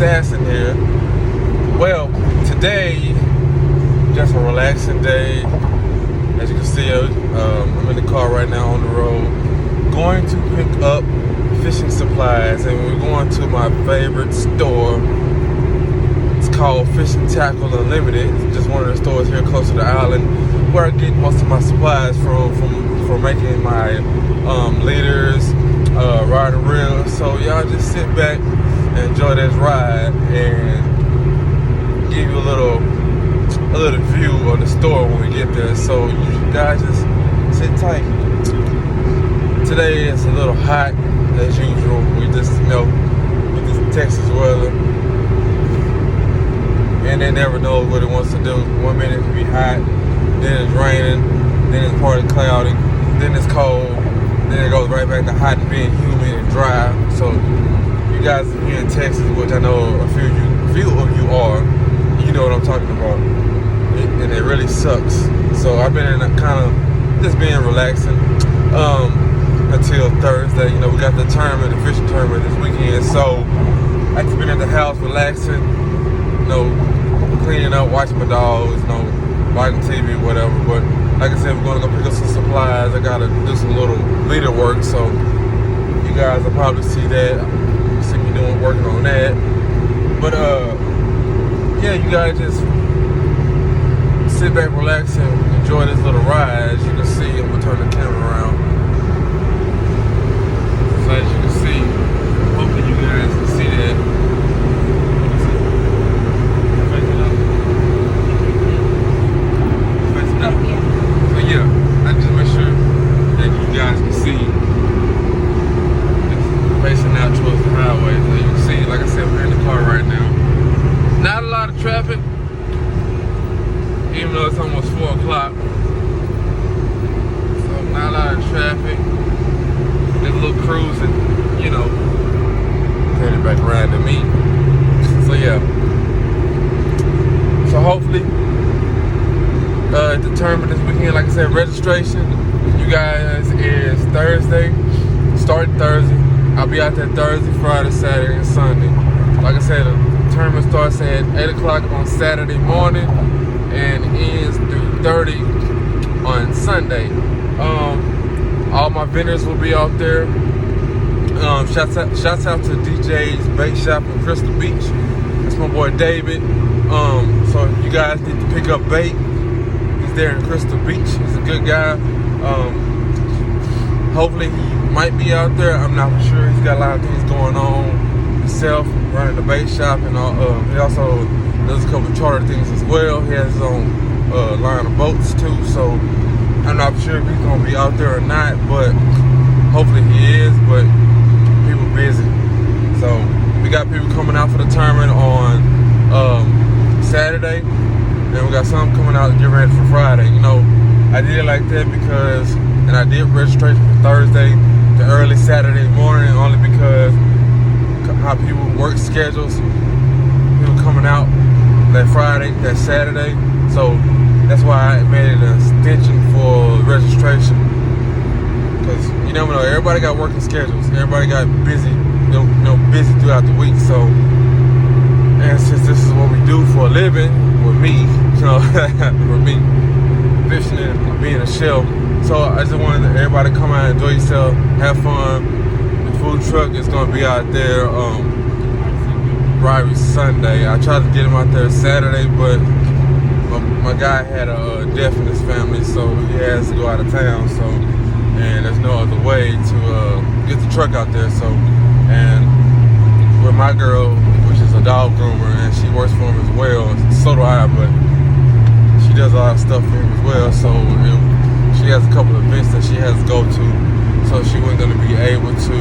Assassin here. Well, today, just a relaxing day. As you can see, I'm in the car right now on the road, going to pick up fishing supplies, and we're going to my favorite store. It's called Fishing Tackle Unlimited. It's just one of the stores here close to the island where I get most of my supplies from making my leaders, rod and reel. So y'all just sit back and enjoy this ride and give you a little view of the store when we get there. So you guys just sit tight. Today is a little hot as usual. We just with this Texas weather, and it never knows what it wants to do. 1 minute it can be hot, then it's raining, then it's partly cloudy, then it's cold, then it goes right back to hot and being humid and dry. So you guys here in Texas, which I know a few of you are, you know what I'm talking about. And it really sucks. So I've been in a kind of just being relaxing until Thursday. We got the fishing tournament this weekend. So I just been at the house relaxing, cleaning up, watching my dogs, watching TV, whatever. But like I said, we're gonna go pick up some supplies. I gotta do some little leader work, so you guys will probably see that. See me working on that. But yeah, you guys just sit back, relax, and enjoy this little ride. As you can see, I'm gonna turn the camera around. So as you can see, hopefully you guys can see that. Facing up. So yeah, I just make sure that you guys can see. It's facing out towards the highway. So you can see, like I said, we're in the car right now. Not a lot of traffic, even though it's almost 4 o'clock. So not a lot of traffic. Just a little cruising, heading back around to me. So yeah. So hopefully, the tournament this weekend, like I said, registration, you guys, is Thursday, starting Thursday. I'll be out there Thursday, Friday, Saturday, and Sunday. Like I said, the tournament starts at 8 o'clock on Saturday morning and ends 3:30 on Sunday. All my vendors will be out there. Shouts out to DJ's Bait Shop in Crystal Beach. That's my boy David. So if you guys need to pick up bait, he's there in Crystal Beach. He's a good guy. Hopefully he might be out there. I'm not for sure. He's got a lot of things going on himself, running the bait shop, and all. He also does a couple of charter things as well. He has his own line of boats too. So I'm not sure if he's gonna be out there or not, but hopefully he is. But people busy, so we got people coming out for the tournament on Saturday, and we got some coming out to get ready for Friday. I did it like that because, and I did registration for Thursday to early Saturday morning, only because how people work schedules. People coming out that Friday, that Saturday, so that's why I made it an extension for registration. Because you never know, everybody got working schedules. Everybody got busy, busy throughout the week. So, and since this is what we do for a living, with me, for me, fishing and being a chef. So I just wanted everybody to come out, enjoy yourself, have fun. The food truck is gonna be out there Friday, Sunday. I tried to get him out there Saturday, but my guy had a death in his family, so he has to go out of town. So, and there's no other way to get the truck out there. So, and with my girl, which is a dog groomer, and she works for him as well. So do I, but she does a lot of stuff for him as well. So she has a couple of events that she has to go to, so she wasn't going to be able to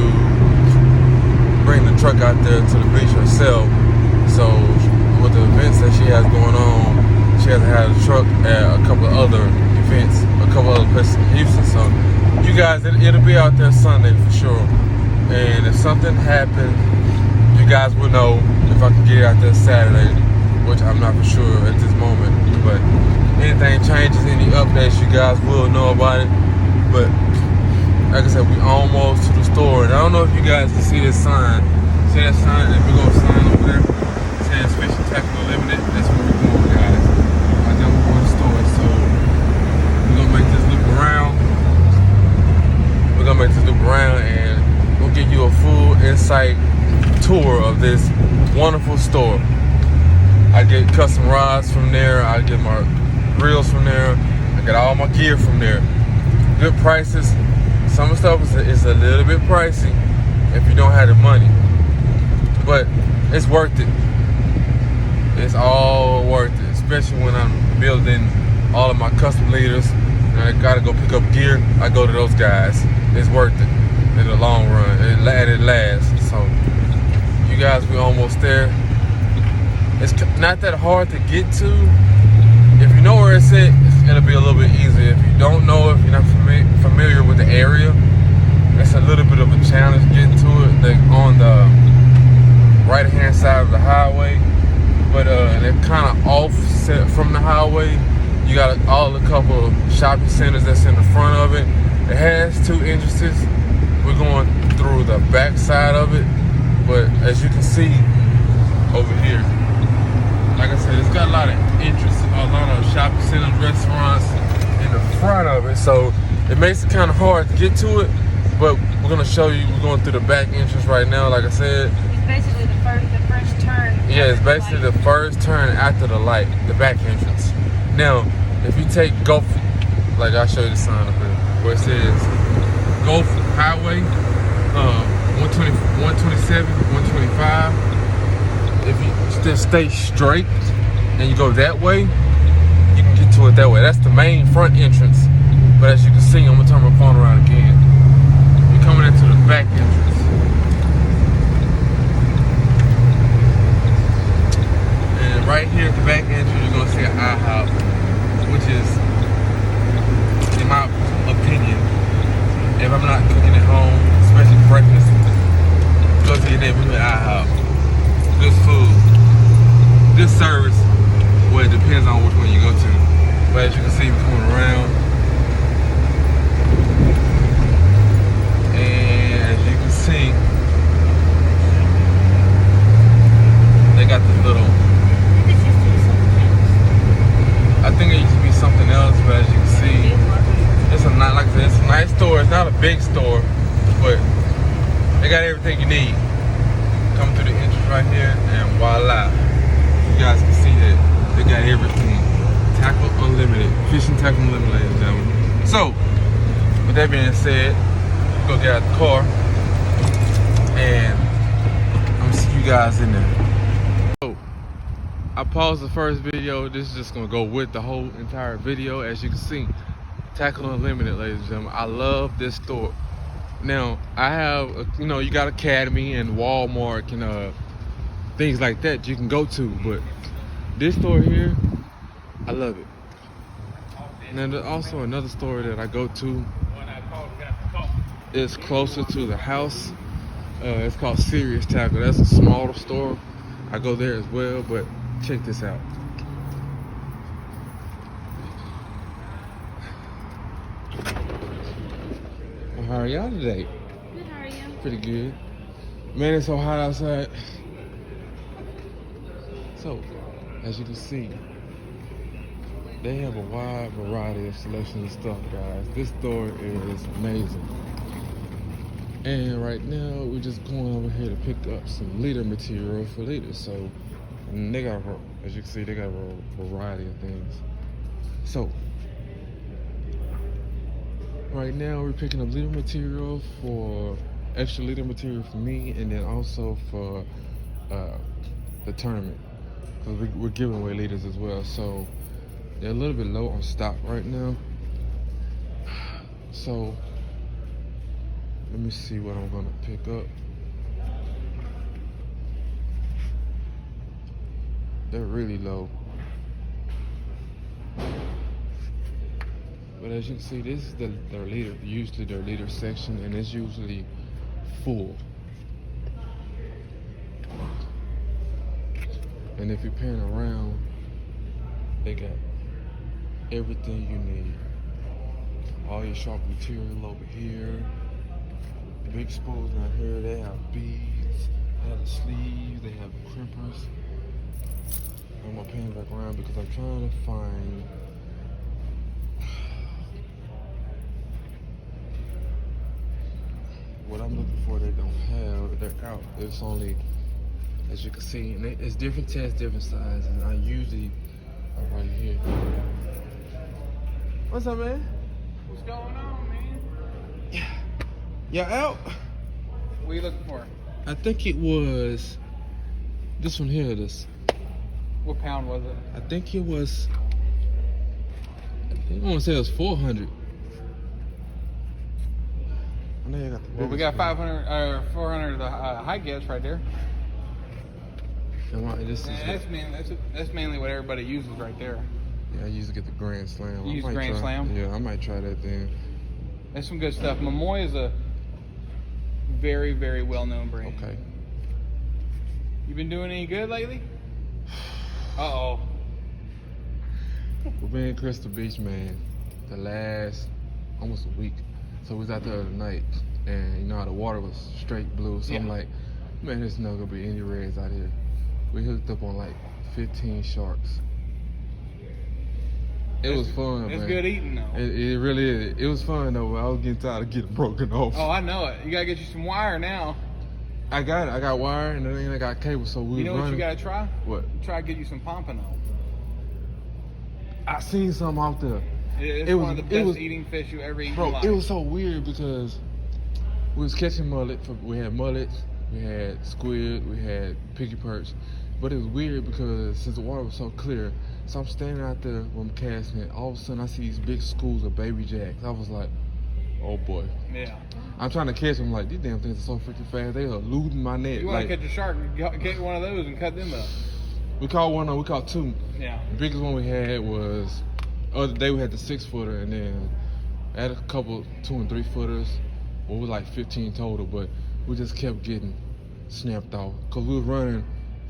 bring the truck out there to the beach herself. So with the events that she has going on, she has to have the truck at a couple of other events, a couple of other places in Houston. So you guys, it'll be out there Sunday for sure. And if something happens, you guys will know if I can get it out there Saturday, which I'm not for sure at this moment. But anything changes, any updates, you guys will know about it. But like I said, we almost to the store. And I don't know if you guys can see this sign. See that sign, that big old sign over there? says Fishing Tackle Unlimited. That's where we're going, guys. I know we're going to store, so we're gonna make this loop around. We're gonna make this loop around, and we'll give you a full insight tour of this wonderful store. I get custom rods from there. I get my reels from there. I get all my gear from there. Good prices. Some of the stuff is a little bit pricey if you don't have the money, but it's worth it. It's all worth it, especially when I'm building all of my custom leaders and I gotta go pick up gear. I go to those guys. It's worth it in the long run. It lasts. So you guys, we're almost there. It's not that hard to get to. If you know where it's at, it'll be a little bit easier. If you don't know, if you're not familiar with the area, it's a little bit of a challenge getting to it. Like on the right-hand side of the highway, but they're kind of offset from the highway. You got all a couple of shopping centers that's in the front of it. It has 2 entrances. We're going through the back side of it, but as you can see over here, like I said, it's got a lot of entrances, a lot of shopping centers, restaurants in the front of it, so it makes it kind of hard to get to it. But we're gonna show you. We're going through the back entrance right now. Like I said, it's basically the first turn. Yeah, it's basically the first turn after the light, the back entrance. Now, if you take Gulf, like I'll show you the sign up here, where it says Gulf Highway, 120, 127, 125. If you just stay straight and you go that way, you can get to it that way. That's the main front entrance. But as you can see, I'm gonna turn my phone around again. You're coming into the back entrance. And right here at the back entrance, you're gonna see an IHOP, which is, in my opinion, if I'm not cooking at home, especially breakfast, go to your neighborhood IHOP. Good food, good service. Well, it depends on which one you go to. But as you can see, we're coming around, and as you can see, they got this little. I think it used to be something else, but as you can see, it's a not like I said, it's a nice store. It's not a big store, but they got everything you need. Come through the entrance right here, and voila, you guys can see that they got everything. Tackle Unlimited, Fishing Tackle Unlimited, ladies and gentlemen. So, with that being said, we'll go get out the car, and I'm gonna see you guys in there. So, I paused the first video. This is just gonna go with the whole entire video. As you can see, Tackle Unlimited, ladies and gentlemen. I love this store. Now, I have, you got Academy and Walmart and things like that you can go to, but this store here, I love it. And then there's also another store that I go to. It's closer to the house. It's called Serious Tackle. That's a smaller store. I go there as well, but check this out. How are y'all today? Good, how are you? Pretty good. Man, it's so hot outside. So, as you can see, they have a wide variety of selection of stuff, guys. This store is amazing. And right now, we're just going over here to pick up some leader material for leaders. So, and they got, as you can see, they got a variety of things. So, right now, we're picking up leader material for extra leader material for me, and then also for the tournament, because we're giving away leaders as well. So they're a little bit low on stock right now. So let me see what I'm gonna pick up. They're really low. But as you can see, this is their leader, usually their leader section, and it's usually full. And if you're paying around, they got everything you need. All your sharp material over here. Big spools down here. They have beads, they have the sleeves, they have the crimpers. I'm gonna pan back around because I'm trying to find. What I'm looking for, they don't have. They're out. It's only, as you can see, and it's different tests, different sizes. And I usually are right here. What's up, man? What's going on, man? Yeah, out. What are you looking for? I think it was this one here. This. What pound was it? I think it was. I want to say it was 400. I know you got the. Well, we got 500 or 400 of the high gas right there. This is That's mainly what everybody uses right there. Yeah, I usually get the Grand Slam. You use might Grand try- Slam? Yeah, I might try that then. That's some good stuff. Momoy is a very, very well-known brand. Okay. You been doing any good lately? Uh-oh. We've been in Crystal Beach, man, the last almost a week. So we was out there the other night, and you know how the water was straight blue. So I'm Yeah. like, man, there's not gonna be any reds out here. We hooked up on like 15 sharks. It was fun, man. It's good eating, though. It really is. It was fun though. I was getting tired of getting broken off. Oh, I know it. You gotta get you some wire now. I got it. I got wire and then I got cable. So we You know was what running. you gotta try? What? Try to get you some pompano. I seen something out there. It's It one was- of the it best was- eating fish you ever eat in Bro, your life. it was so weird because we was catching mullet. We had mullets, we had squid, we had picky perch. But it was weird because since the water was so clear, so I'm standing out there when I'm casting it. All of a sudden, I see these big schools of baby jacks. I was like, oh boy. Yeah. I'm trying to catch them. Like, these damn things are so freaking fast. They are eluding my net. You want Like, to catch a shark, get one of those and cut them up. we caught one, we caught two. Yeah. The biggest one we had was other day we had the 6-footer, and then I had a couple 2 and 3 footers. Well, we were like 15 total, but we just kept getting snapped off because we was running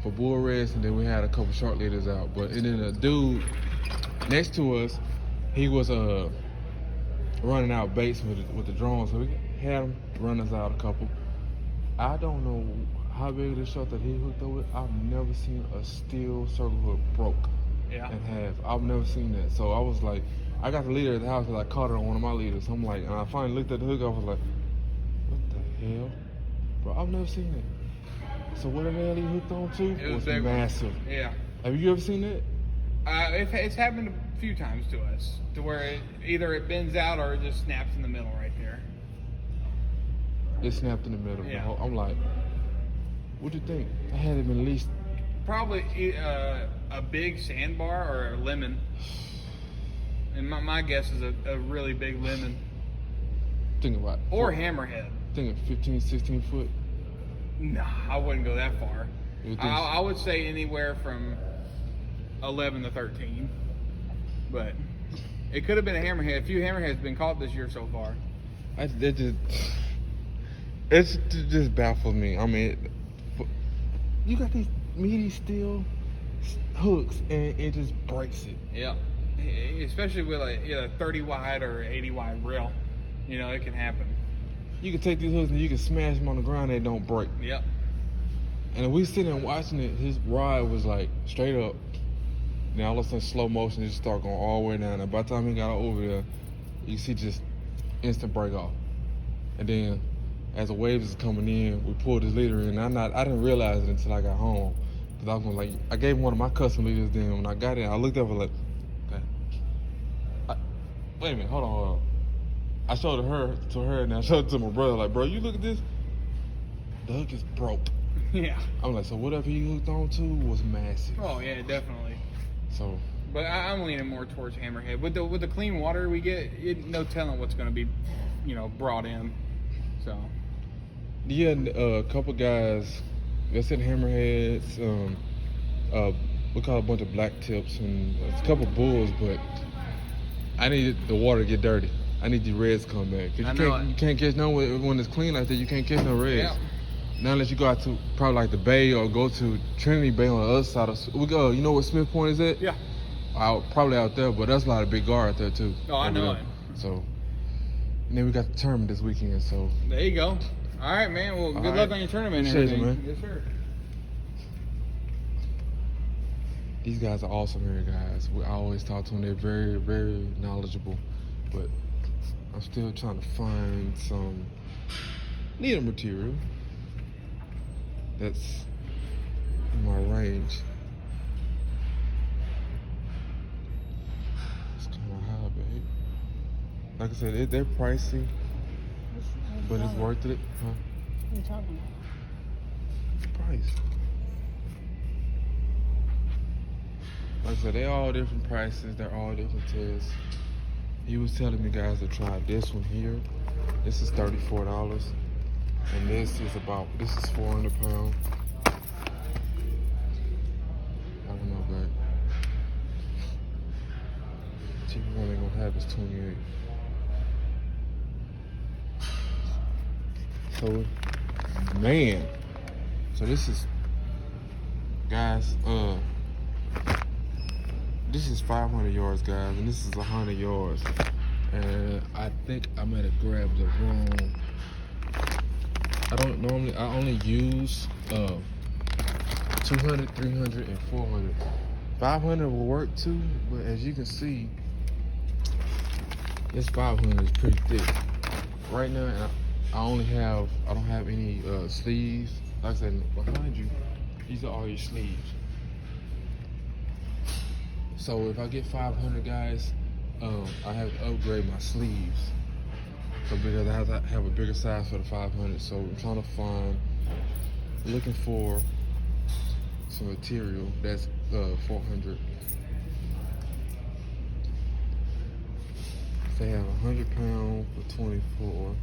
for bull reds, and then we had a couple shark leaders out. But and then a dude next to us, he was running out baits with the drone, so we had him run us out a couple. I don't know how big of the shark that he hooked up with. I've never seen a steel circle hook broke Yeah. in half. I've never seen that. So I was like, I got the leader at the house because I caught it on one of my leaders. I'm like, and I finally looked at the hook. I was like, what the hell, bro? I've never seen that. So whatever the hell he hooked on to It was was big. massive. Yeah. Have you ever seen that? It's happened a few times to us, to where either it bends out or it just snaps in the middle right there. It snapped in the middle. Yeah. I'm like, what do you think? I had it been at least. Probably a big sandbar or a lemon. And my guess is a really big lemon. Think about it. Or hammerhead. Think of 15, 16 foot. Nah, I wouldn't go that far. You think- I would say anywhere from 11 to 13. But it could have been a hammerhead. A few hammerheads been caught this year so far. It just baffles me. I mean, you got these meaty steel hooks, and it just breaks it. Yeah. Especially with a 30 wide or 80 wide reel. You know, it can happen. You can take these hooks and you can smash them on the ground, and they don't break. Yep. And if we sitting and watching it, his rod was like straight up. Then all of a sudden, slow motion just start going all the way down. And by the time he got over there, you see just instant break off. And then, as the waves is coming in, we pulled his leader in. I didn't realize it until I got home, because I was gonna, like, I gave him one of my custom leaders. Then when I got in, I looked up and like, okay. Wait a minute, hold on. I showed it to her, and I showed it to my brother. Like, bro, you look at this. The hook is broke. Yeah. I'm like, so whatever he hooked on to was massive. Oh yeah, definitely. So, But I'm leaning more towards hammerhead. With the clean water we get, no telling what's going to be, brought in. So. yeah, a couple guys, they said hammerheads. We caught a bunch of black tips and a couple bulls, but I needed the water to get dirty. I need the reds to come back. 'Cause I know it. you can't catch no when it's clean like that. You can't catch no reds. Yeah. Now unless you go out to probably like the bay or go to Trinity Bay on the other side of. We go. You know where Smith Point is at? Yeah. Probably out there, but that's a lot of big gar out there too. Oh, I over know there. it. So, and then we got the tournament this weekend. So, There you go. All right, man. Well, good All luck right. on your tournament and Appreciate it, everything. man. Yes, sir. These guys are awesome here, guys. I always talk to them. They're very, very knowledgeable. But I'm still trying to find some needle material that's in my range. It's kind of high, babe. Like I said, they're pricey, but it's worth it, huh? What are you talking about? Price. Like I said, they're all different prices. They're all different tests. He was telling me, guys, to try this one here. This is $34, and this is 400 pounds. I don't know, but cheaper one they're gonna have is 28. So, man. So this is, guys, this is 500 yards, guys, and this is 100 yards. And I think I might have grabbed the wrong. I only use 200, 300, and 400. 500 will work too, but as you can see, this 500 is pretty thick. Right now, I don't have any sleeves. Like I said, behind you, these are all your sleeves. So if I get 500, guys, I have to upgrade my sleeves. So because I have to have a bigger size for the 500. So I'm trying to looking for some material that's 400. They have 100 pounds for 24.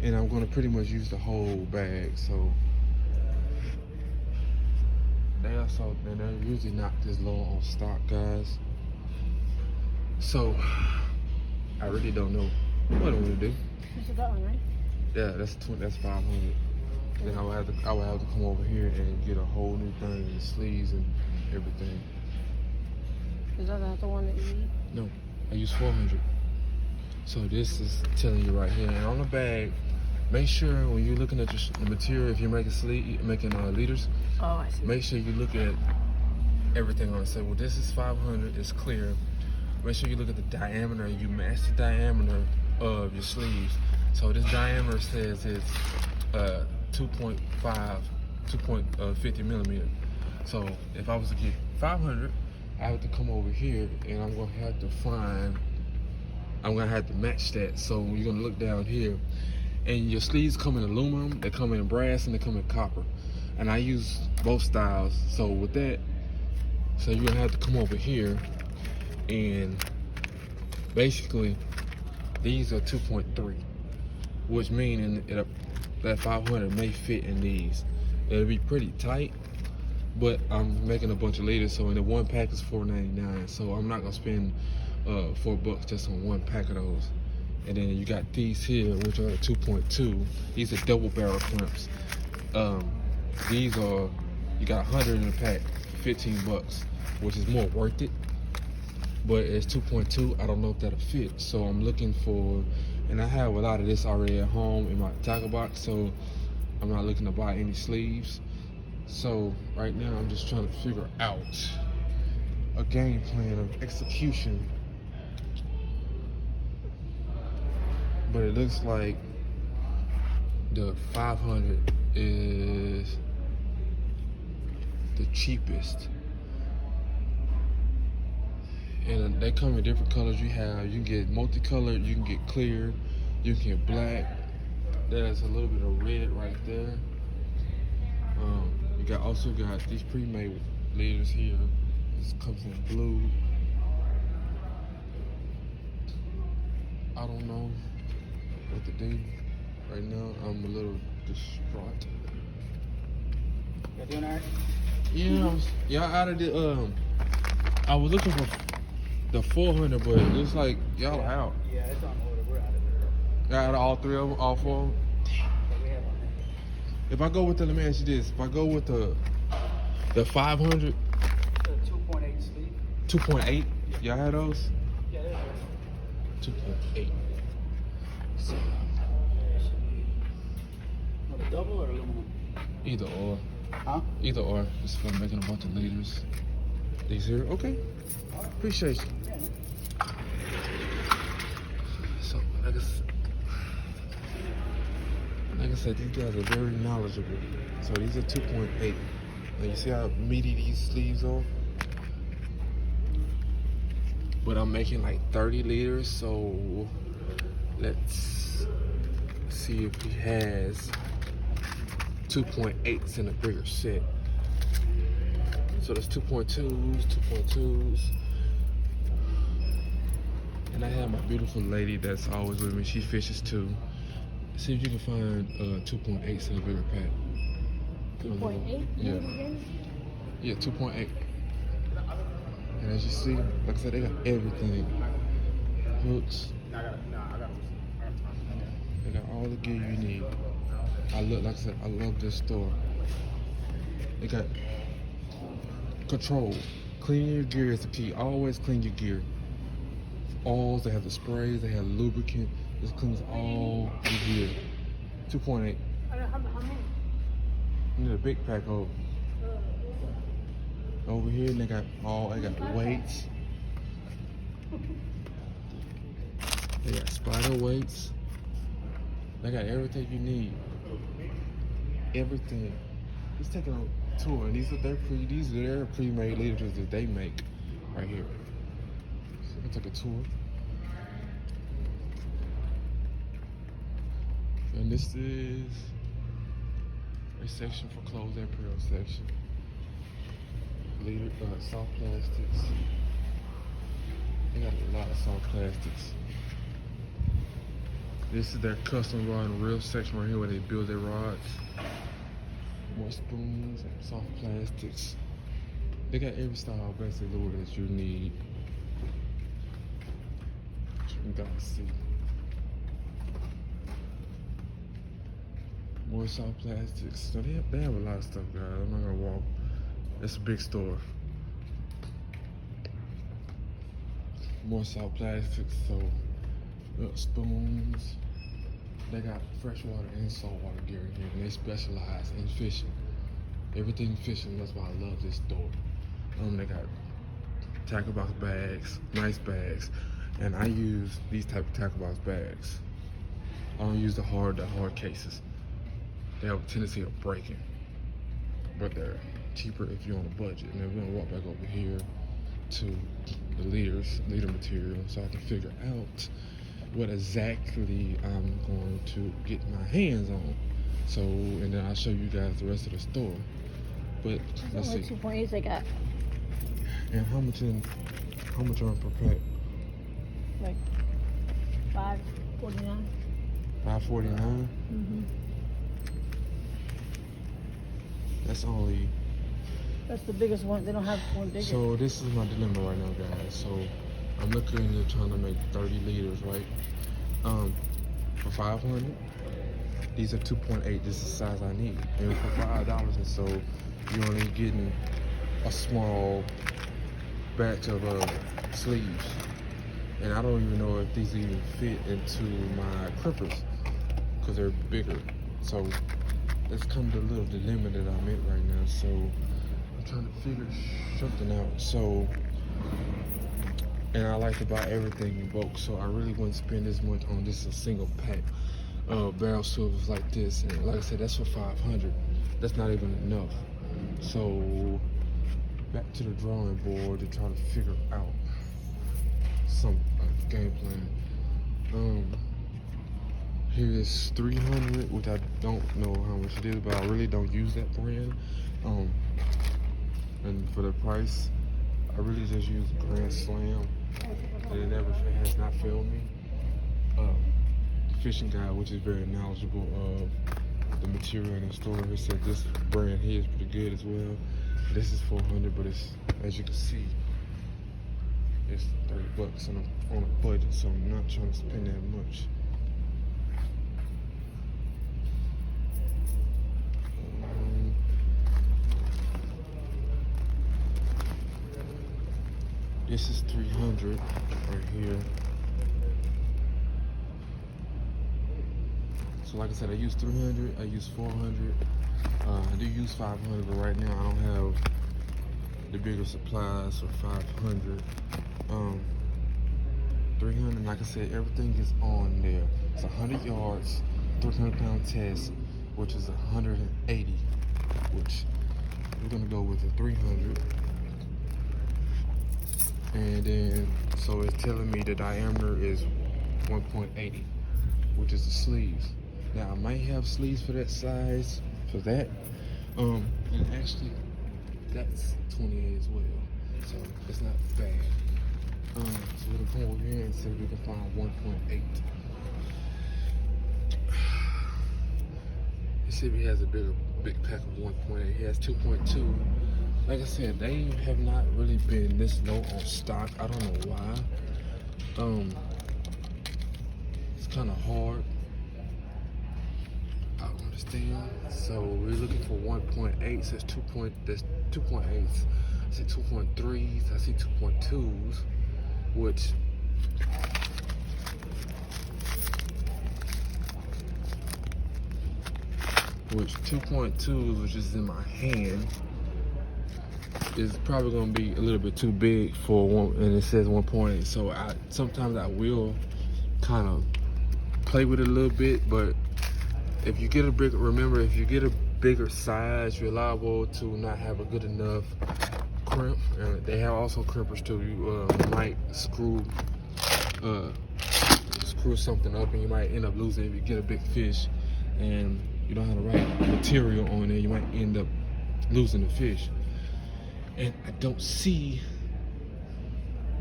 And I'm gonna pretty much use the whole bag, so they're usually not this low on stock, guys. So I really don't know what I'm gonna do. This is that one, right? Yeah, that's 500. Then I would have to come over here and get a whole new thing, the sleeves and everything. Is that not the one that you need? No, I use 400. So this is telling you right here, and on the bag, make sure when you're looking at the material, if you're making liters, Oh, I see. make sure you look at everything on it. Say, well, this is 500, it's clear. Make sure you look at the diameter, you match the diameter of your sleeves. So this diameter says it's 2.50 millimeter. So if I was to get 500, I have to come over here and I'm gonna have to match that. So you're gonna look down here, and your sleeves come in aluminum, they come in brass, and they come in copper. And I use both styles. So with that, so you're gonna have to come over here, and basically these are 2.3, which means that 500 may fit in these. It'll be pretty tight, but I'm making a bunch of liters, so in the one pack is $4.99. So I'm not gonna spend $4 just on one pack of those. And then you got these here, which are 2.2. These are double barrel clamps. These are, you got 100 in the pack, $15, which is more worth it. But it's 2.2. I don't know if that'll fit. So I'm looking for, and I have a lot of this already at home in my tackle box. So I'm not looking to buy any sleeves. So right now I'm just trying to figure out a game plan of execution. But it looks like the 500 is the cheapest. And they come in different colors. You can get multicolored, you can get clear, you can get black. There's a little bit of red right there. You also got these pre-made leaders here. This comes in blue. I don't know what to do. Right now, I'm a little distraught. You doing alright? Yeah, out of the I was looking for the 400, but it looks like y'all are out. Yeah, it's on order. We're out of there. Out of all three of them, all four of them. But we have one. If I go with let me ask you this. If I go with the 500, The 2.8 sleeve. 2.8, y'all had those? Yeah, there's 2.8. So, a double or aluminum? either or. Huh? Either or. Just for making a bunch of liters. These here? Okay. Appreciate you. So, like I said, these guys are very knowledgeable. So these are 2.8. Now you see how meaty these sleeves are? But I'm making like 30 liters, so let's see if he has 2.8s in a bigger set. So there's 2.2s. And I have my beautiful lady that's always with me. She fishes too. See if you can find 2.8s in a bigger pack. 2.8? Yeah. Yeah, 2.8. And as you see, like I said, they got everything. Hooks. They got all the gear you need. Like I said, I love this store. They got control. Cleaning your gear is the key. Always clean your gear. Oils, they have the sprays, they have lubricant. This cleans all your gear. 2.8. How many? You need a big pack over here, and they got weights. They got spider weights. They got everything you need. Everything. Let's take a tour. And these are their pre-made leaders that they make right here. So let's take a tour. And this is a section for clothes and apparel section. Leader, soft plastics. They got a lot of soft plastics. This is their custom rod and reel section right here where they build their rods. More spoons and soft plastics. They got every style basically lure that you need. You got to see. More soft plastics. So they have a lot of stuff, guys. I'm not gonna walk. It's a big store. More soft plastics, so spoons. They got freshwater and saltwater gear in here, and they specialize in fishing. Everything fishing, that's why I love this store. They got tackle box bags, nice bags, and I use these type of tackle box bags. I don't use the hard cases. They have a tendency of breaking, but they're cheaper if you're on a budget. And then we're gonna walk back over here to the leader material so I can figure out what exactly I'm going to get my hands on. So, and then I'll show you guys the rest of the store. But let's see. 2.8 they got. And how much are per pack? Like $5.49. $5.49. That's only. That's the biggest one. They don't have one bigger. So this is my dilemma right now, guys. So I'm looking into trying to make 30 liters, right? For $500. These are 2.8. This is the size I need. And for $5 or so, you're only getting a small batch of sleeves. And I don't even know if these even fit into my clippers because they're bigger. So that's kind of the little dilemma that I'm in right now. So I'm trying to figure something out. So, and I like to buy everything in bulk. So I really wouldn't spend this much on just a single pack of barrel silvers like this. And like I said, that's for $500. That's not even enough. So back to the drawing board to try to figure out some game plan. Here is 300, which I don't know how much it is, but I really don't use that brand. And for the price, I really just use Grand Slam, and it has not failed me. The fishing guy, which is very knowledgeable of the material in the store, he said this brand here is pretty good as well. This is $400, but it's, as you can see, it's $30 on a budget, so I'm not trying to spend that much. This is 300 right here. So like I said, I use 300, I use 400, I do use 500, but right now I don't have the bigger supplies for 500. 300, like I said, everything is on there. It's 100 yards, 300-pound test, which is 180, which we're gonna go with the 300. And then, so it's telling me the diameter is 1.80, which is the sleeves. Now I might have sleeves for that size, for that. And actually, that's 28 as well, so it's not bad. So we're gonna come over here and see if we can find 1.8. Let's see if he has a big pack of 1.8. He has 2.2. Like I said, they have not really been this low on stock. I don't know why. It's kind of hard. I don't understand. So we're looking for 1.8. Says 2. There's 2.8s. I see 2.3s. I see 2.2s, which which 2.2s, which is in my hand, is probably gonna be a little bit too big for one, and it says 1.8. So sometimes I will kind of play with it a little bit, but if you get a bigger, remember, if you get a bigger size, you're liable to not have a good enough crimp. And they have also crimpers too. You might screw something up, and you might end up losing if you get a big fish and you don't have the right material on it. You might end up losing the fish. And I don't see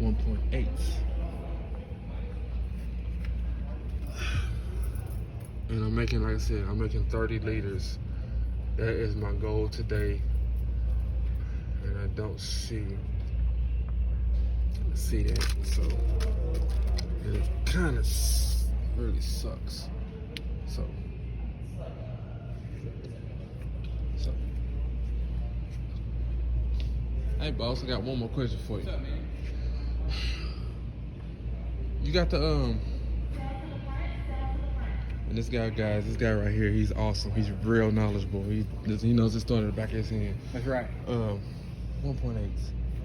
1.8. And I'm making, like I said, I'm making 30 liters. That is my goal today. And I don't see that. So it kind of really sucks. So hey boss, I got one more question for you. What's up, man? You got the and this guy, guys, this guy right here, he's awesome. He's real knowledgeable. He knows his story in the back of his hand. That's right. 1.8.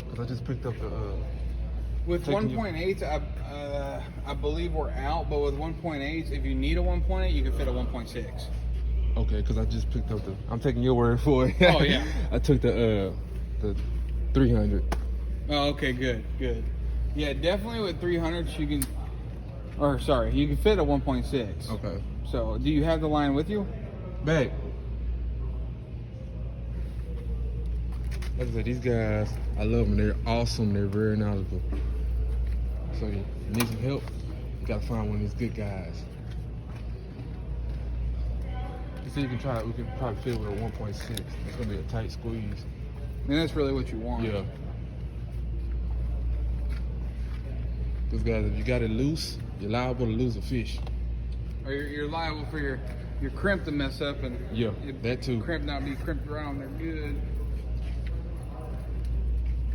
Cause I just picked up the With taking 1.8, I believe we're out. But with 1.8, if you need a 1.8, you can fit a 1.6. Okay, cause I just picked up the. I'm taking your word for it. Oh yeah. I took the 300. Oh, okay, good. Yeah, definitely with 300s you can, or sorry, you can fit a 1.6. Okay. So, do you have the line with you? Back. Like I said, these guys, I love them. They're awesome. They're very knowledgeable. So you need some help, you gotta find one of these good guys. So you can try. We can probably fit with a 1.6. It's gonna be a tight squeeze. And that's really what you want. Yeah. Because guys, if you got it loose, you're liable to lose a fish. Or you're liable for your crimp to mess up, and Yeah, that too. Crimp not be crimped around. They're good.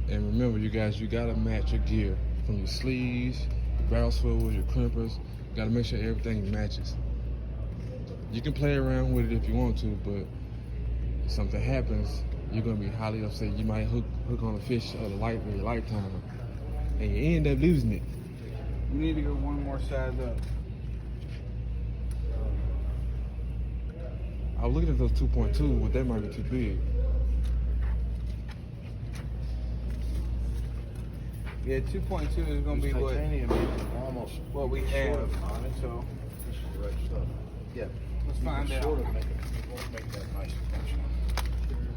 And remember, you guys, you gotta match your gear from your sleeves, your barrel swivels, your crimpers. You gotta make sure everything matches. You can play around with it if you want to, but if something happens, you're gonna be highly upset. You might hook on a fish of the life of your lifetime, and you end up losing it. You need to go one more size up. I was looking at those 2.2, but that might be too big. Yeah, 2.2 is gonna be what Titanium is almost what we have short of on it. So this is the right stuff. Yeah. let's You find can out. Sort of make it won't make that nice tension,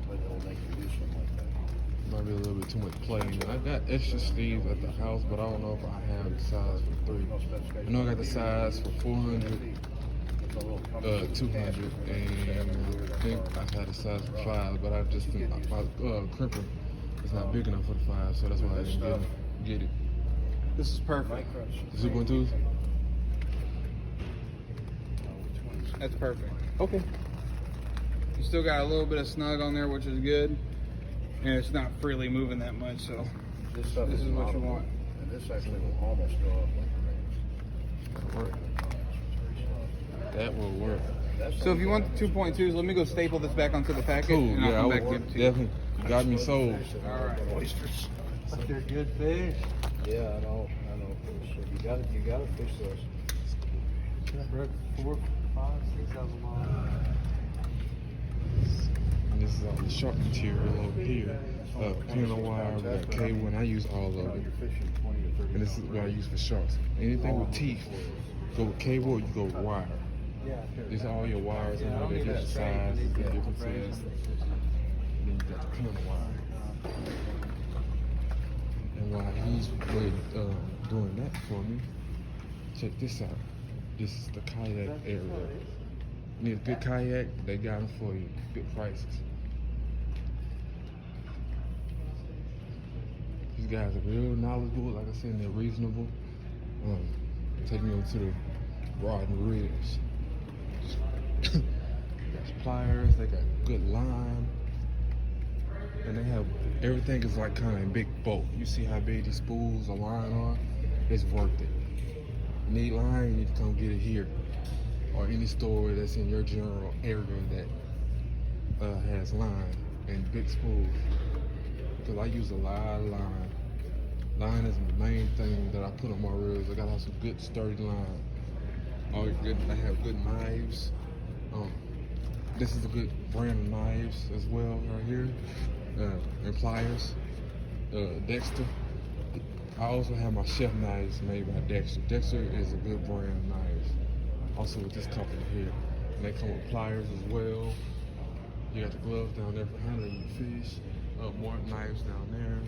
but it'll make you do something like that. Might be a little bit too much play. I got extra sleeves at the house, but I don't know if I have the size for 3. No specification. I know I got the size for 400, It's a little 200, and I think I had a size for 5, but I just think my crimper is not big enough for the 5, so that's why I didn't get it. This is perfect. The 2.2s? That's perfect. Okay. You still got a little bit of snug on there, which is good, and it's not freely moving that much. So This stuff this is what you modelable, want. And this actually will almost go up like the rings. That'll work. It's very soft. That will work. That's So if you want the 2.2s, let me go staple this back onto the packet, Cool. and I'll Yeah, I come would back and give it to you. definitely got me sold. All right. Oysters. But they're good fish. Yeah, I know. So you gotta fish those. I broke 4, 5, 6 of them all. And this is all the shark material over here. Pin wire, we got cable, and I use all of it. You're fishing 20 or 30. And this is what I use for sharks. Anything with teeth, go with cable or you go with wire. Yeah, These are all your wires and all the different sizes and differences. And then you got the pin wire. And while he's doing that for me, check this out. This is the kayak area. You need a good kayak, they got them for you. Good prices. These guys are real knowledgeable, like I said, and they're reasonable. Take me over to the rod and reels. They got pliers, they got good line, and they have everything is like kind of in big bulk. You see how big these spools of line are? It's worth it. You need line, you need to come get it here, or any store that's in your general area that has line and big spools. Because I use a lot of line. Line is the main thing that I put on my reels. I gotta have some good sturdy line. I have good knives. This is a good brand of knives as well right here. And pliers. Dexter. I also have my chef knives made by Dexter. Dexter is a good brand of knives. Also with this company here. And they come with pliers as well. You got the gloves down there for handling your fish. More knives down there.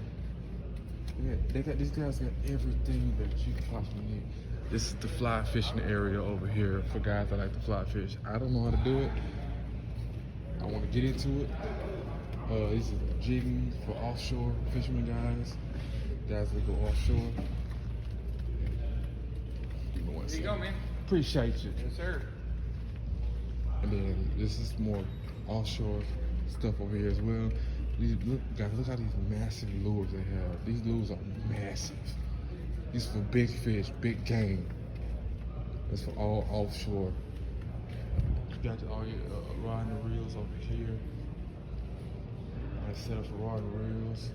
Yeah, these guys got everything that you could possibly need. This is the fly fishing area over here for guys that like to fly fish. I don't know how to do it. I want to get into it. These are jigging for offshore fishermen guys that go offshore. Give me one There you go, second. man. Appreciate you. Yes, sir. And then this is more offshore stuff over here as well. Guys, look at these massive lures they have. These lures are massive. These for big fish, big game. It's for all offshore. You got all your rod and reels over here. I set up for rod and reels.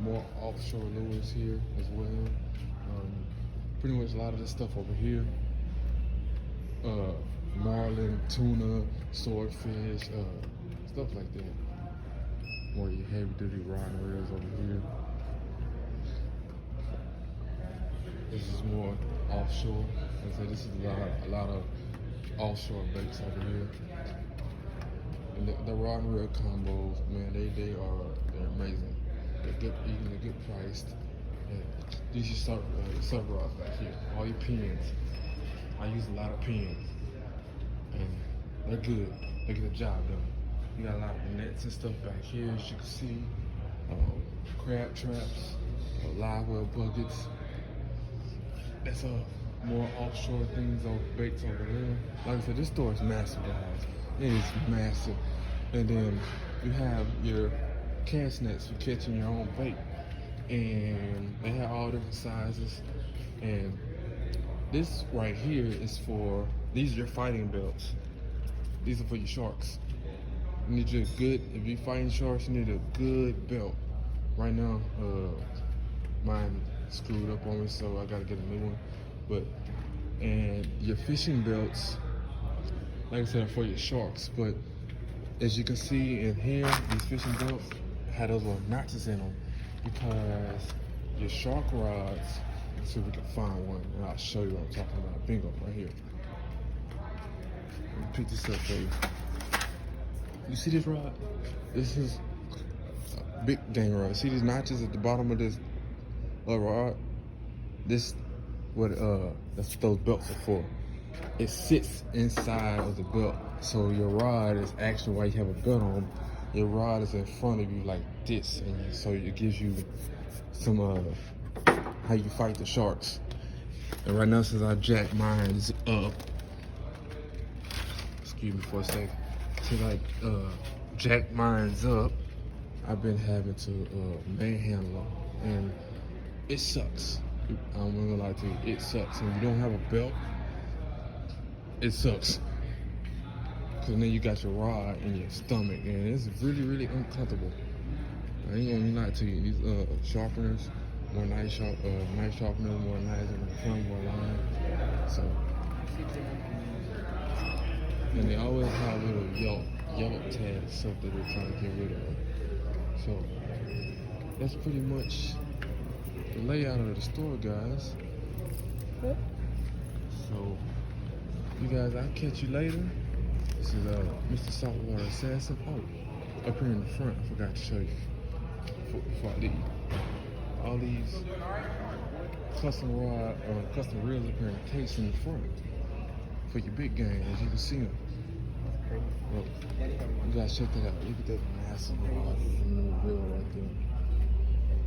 More offshore lures here as well. Pretty much a lot of this stuff over here. Marlin, tuna, swordfish, stuff like that. More your heavy duty rod and reels over here. This is more offshore. Like I said, this is a lot of offshore baits over here. And the rod and reel combos, man, they're amazing. They're good, even they're good priced. And these are surf rods back here. All your pins. I use a lot of pins, and they're good. They get the job done. You got a lot of nets and stuff back here, as you can see. Crab traps, live well buckets. That's more offshore things on baits over there. Like I said, this store is massive, guys. It is massive. And then you have your cast nets for catching your own bait. And they have all different sizes. And this right here is for, these are your fighting belts. These are for your sharks. You need your good, if you're fighting sharks, you need a good belt. Right now, mine screwed up on me, so I gotta get a new one. And your fishing belts, like I said, are for your sharks. But as you can see in here, these fishing belts have those little notches in them because your shark rods, let's see if we can find one, and I'll show you what I'm talking about. Bingo, right here. Let me pick this up for you. You see this rod? This is a big game rod. See these notches at the bottom of this rod? This what that's what those belts are for. It sits inside of the belt. So your rod is actually, while you have a belt on, your rod is in front of you like this, and so it gives you some how you fight the sharks. And right now, since I jacked mine up, excuse me for a second. To like jack mines up, I've been having to manhandle them, and it sucks. I'm not gonna lie to you, it sucks. And you don't have a belt, it sucks. Cause then you got your rod in your stomach, and it's really, really uncomfortable. I ain't gonna lie to you. These sharpeners, more knife sharpeners, more knives in the front, more line. So, and they always have little yellow tags, stuff that they're trying to get rid of. So, that's pretty much the layout of the store, guys. Yep. So, you guys, I'll catch you later. This is Mr. Saltwater Assassin. Oh, up here in the front, I forgot to show you before I leave. All these custom reels up here in the case in the front for your big game, as you can see them. Look, you guys check that out. Look at that massive rod and reel right there.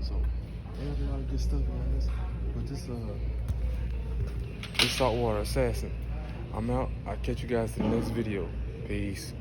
So, they have a lot of good stuff on this. But this Saltwater Assassin. I'm out. I'll catch you guys in the next video. Peace.